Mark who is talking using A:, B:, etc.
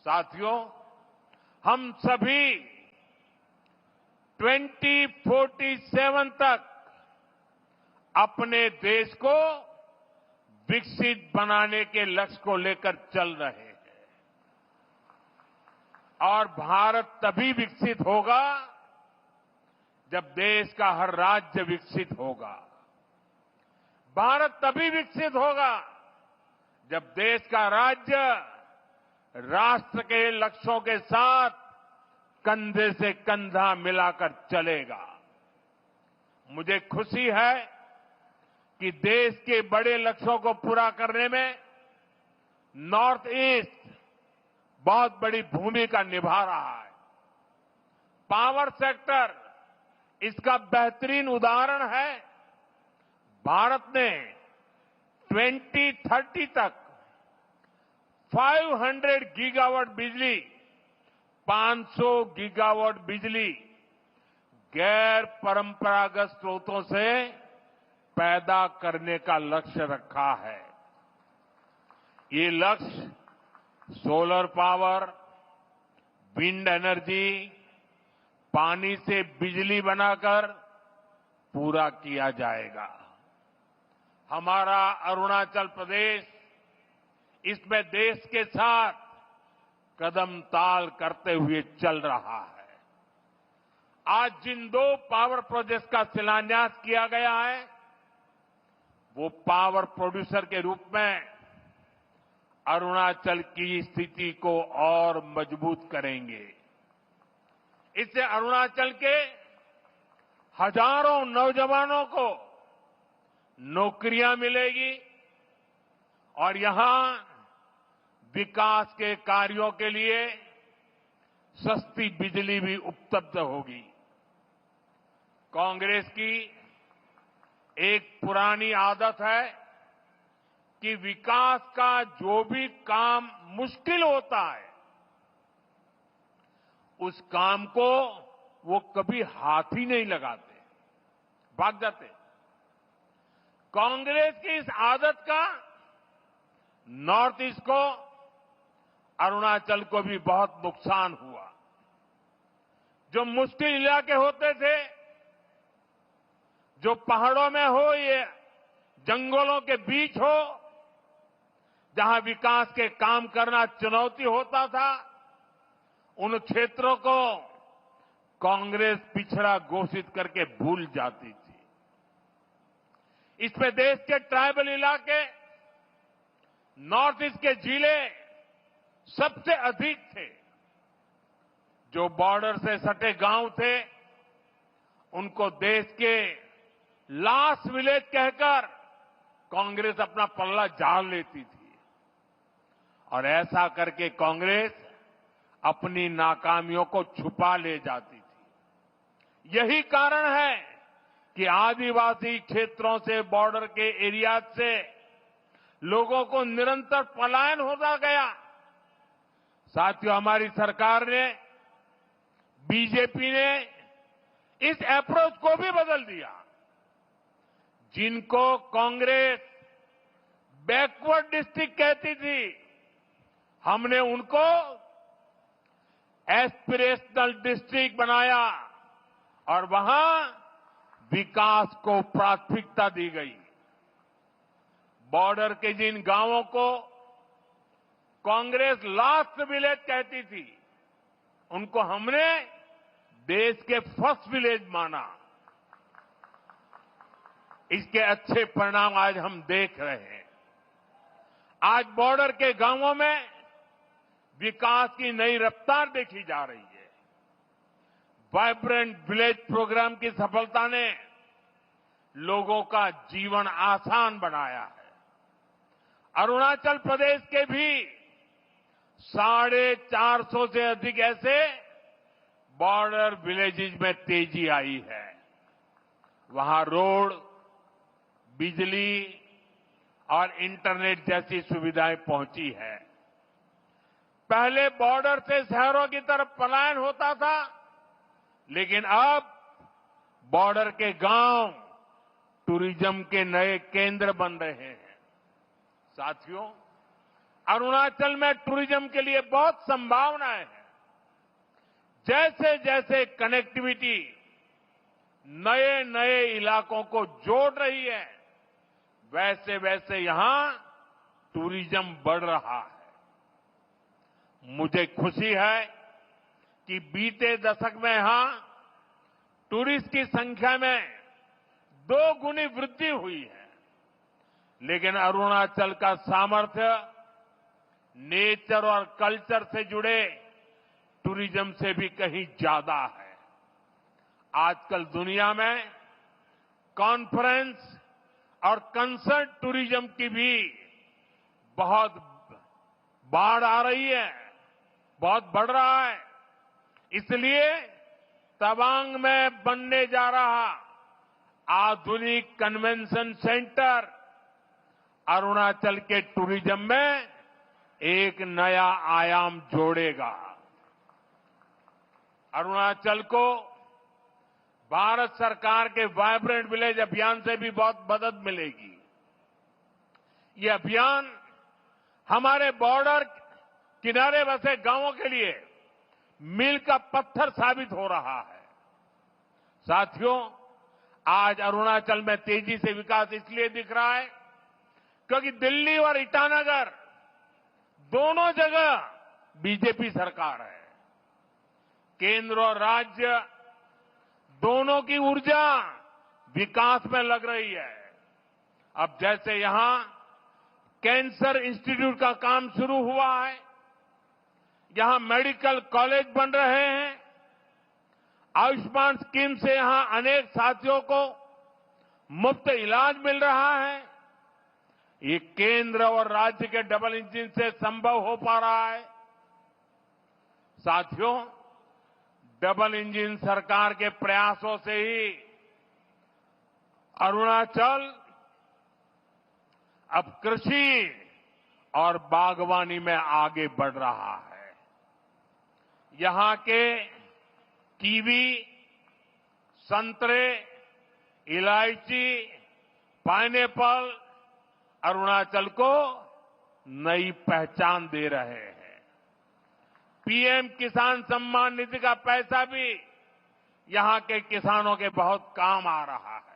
A: साथियों, हम सभी 2047 तक अपने देश को विकसित बनाने के लक्ष्य को लेकर चल रहे हैं और भारत तभी विकसित होगा जब देश का हर राज्य विकसित होगा। भारत तभी विकसित होगा जब देश का राज्य राष्ट्र के लक्ष्यों के साथ कंधे से कंधा मिलाकर चलेगा। मुझे खुशी है कि देश के बड़े लक्ष्यों को पूरा करने में नॉर्थ ईस्ट बहुत बड़ी भूमिका निभा रहा है। पावर सेक्टर इसका बेहतरीन उदाहरण है। भारत ने 2030 तक 500 गीगावाट बिजली, 500 गीगावाट बिजली गैर परंपरागत स्रोतों से पैदा करने का लक्ष्य रखा है। ये लक्ष्य सोलर पावर, विंड एनर्जी, पानी से बिजली बनाकर पूरा किया जाएगा। हमारा अरुणाचल प्रदेश इसमें देश के साथ कदम ताल करते हुए चल रहा है। आज जिन 2 पावर प्रोजेक्ट्स का शिलान्यास किया गया है, वो पावर प्रोड्यूसर के रूप में अरुणाचल की स्थिति को और मजबूत करेंगे। इससे अरुणाचल के हजारों नौजवानों को नौकरियां मिलेगी और यहां विकास के कार्यों के लिए सस्ती बिजली भी उपलब्ध होगी। कांग्रेस की एक पुरानी आदत है कि विकास का जो भी काम मुश्किल होता है, उस काम को वो कभी हाथ ही नहीं लगाते, भाग जाते। कांग्रेस की इस आदत का नॉर्थ ईस्ट को, अरुणाचल को भी बहुत नुकसान हुआ। जो मुश्किल इलाके होते थे, जो पहाड़ों में हो, ये जंगलों के बीच हो, जहां विकास के काम करना चुनौती होता था, उन क्षेत्रों को कांग्रेस पिछड़ा घोषित करके भूल जाती थी। इसमें देश के ट्राइबल इलाके, नॉर्थ ईस्ट के जिले सबसे अधिक थे। जो बॉर्डर से सटे गांव थे, उनको देश के लास्ट विलेज कहकर कांग्रेस अपना पल्ला झाड़ लेती थी और ऐसा करके कांग्रेस अपनी नाकामियों को छुपा ले जाती थी। यही कारण है कि आदिवासी क्षेत्रों से, बॉर्डर के एरिया से लोगों को निरंतर पलायन होता गया। साथियों, हमारी सरकार ने, बीजेपी ने इस अप्रोच को भी बदल दिया। जिनको कांग्रेस बैकवर्ड डिस्ट्रिक्ट कहती थी, हमने उनको एस्पिरेशनल डिस्ट्रिक्ट बनाया और वहां विकास को प्राथमिकता दी गई। बॉर्डर के जिन गांवों को कांग्रेस लास्ट विलेज कहती थी, उनको हमने देश के फर्स्ट विलेज माना। इसके अच्छे परिणाम आज हम देख रहे हैं। आज बॉर्डर के गांवों में विकास की नई रफ्तार देखी जा रही है। वाइब्रेंट विलेज प्रोग्राम की सफलता ने लोगों का जीवन आसान बनाया है। अरुणाचल प्रदेश के भी 450 से अधिक ऐसे बॉर्डर विलेजेस में तेजी आई है। वहां रोड, बिजली और इंटरनेट जैसी सुविधाएं पहुंची है। पहले बॉर्डर से शहरों की तरफ पलायन होता था, लेकिन अब बॉर्डर के गांव टूरिज्म के नए केंद्र बन रहे हैं। साथियों, अरुणाचल में टूरिज्म के लिए बहुत संभावनाएं हैं। जैसे जैसे कनेक्टिविटी नए नए इलाकों को जोड़ रही है, वैसे वैसे यहां टूरिज्म बढ़ रहा है। मुझे खुशी है कि बीते दशक में यहां टूरिस्ट की संख्या में 2 गुनी वृद्धि हुई है। लेकिन अरुणाचल का सामर्थ्य नेचर और कल्चर से जुड़े टूरिज्म से भी कहीं ज्यादा है। आजकल दुनिया में कॉन्फ्रेंस और कंसर्ट टूरिज्म की भी बहुत बाढ़ आ रही है, बहुत बढ़ रहा है। इसलिए तवांग में बनने जा रहा आधुनिक कन्वेंशन सेंटर अरुणाचल के टूरिज्म में एक नया आयाम जोड़ेगा। अरुणाचल को भारत सरकार के वाइब्रेंट विलेज अभियान से भी बहुत मदद मिलेगी। ये अभियान हमारे बॉर्डर किनारे बसे गांवों के लिए मील का पत्थर साबित हो रहा है। साथियों, आज अरुणाचल में तेजी से विकास इसलिए दिख रहा है क्योंकि दिल्ली और ईटानगर दोनों जगह बीजेपी सरकार है। केंद्र और राज्य दोनों की ऊर्जा विकास में लग रही है। अब जैसे यहां कैंसर इंस्टीट्यूट का काम शुरू हुआ है, यहां मेडिकल कॉलेज बन रहे हैं, आयुष्मान स्कीम से यहां अनेक साथियों को मुफ्त इलाज मिल रहा है। ये केंद्र और राज्य के डबल इंजन से संभव हो पा रहा है। साथियों, डबल इंजन सरकार के प्रयासों से ही अरुणाचल अब कृषि और बागवानी में आगे बढ़ रहा है। यहां के कीवी, संतरे, इलायची, पाइनएप्पल अरुणाचल को नई पहचान दे रहे हैं। पीएम किसान सम्मान निधि का पैसा भी यहां के किसानों के बहुत काम आ रहा है।